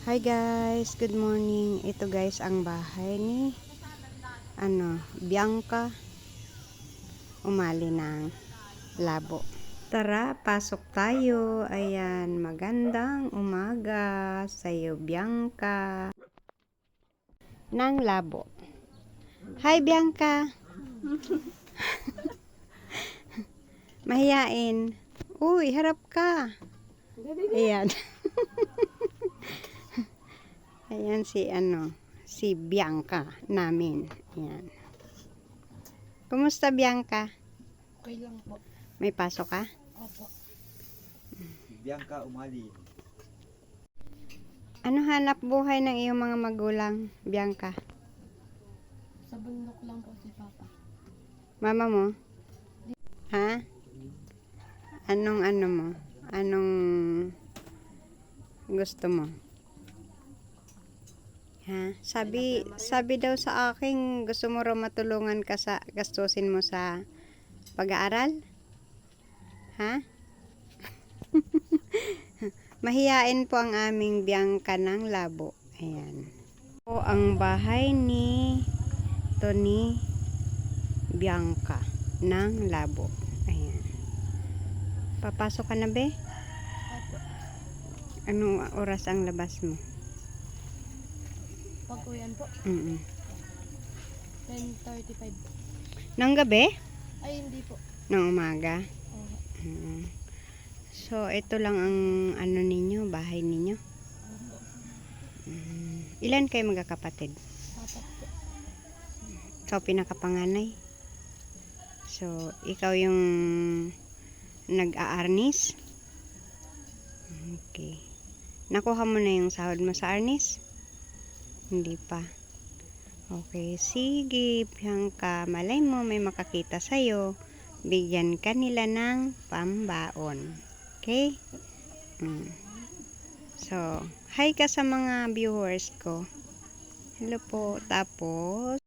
Hi guys, good morning. Ito guys ang bahay ni Bianca Umali ng Labo. Tara, pasok tayo. Ayan, magandang umaga sa iyo Bianca ng Labo. Hi Bianca. Mahiyain. Uy, harap ka. Ayan. Ayan si Bianca namin. Ayan. Kumusta Bianca? Okay lang po. May pasok ka? Opo. Bianca Umali. Ano hanap buhay ng iyong mga magulang, Bianca? Sa bundok lang po si Papa. Mama mo? Ha? Anong mo? Anong gusto mo? Ha? Sabi daw sa akin, gusto mo raw matulungan ka sa gastusin mo sa pag-aaral? Ha? Mahiyain po ang aming Bianca ng Labo. Ayan. Po ang bahay ni Tony Bianca ng Labo. Ayan. Papasok ka na be? Opo. Anong oras ang labas mo? Pag-uyan po. 10:35. Nang gabi? Ay, hindi po. Nang umaga? Opo. So, ito lang ang ninyo, bahay ninyo. Opo. Ilan kayo magkakapatid? Apat po. Ikaw pinakapanganay. So, ikaw yung nag-a-arnis? Okay. Nakuha mo na yung sahod mo sa arnis? Hindi pa. Okay. Sige, Bianca. Malay mo may makakita sa'yo. Bigyan ka nila ng pambaon. Okay? So, hi ka sa mga viewers ko. Hello po. Tapos,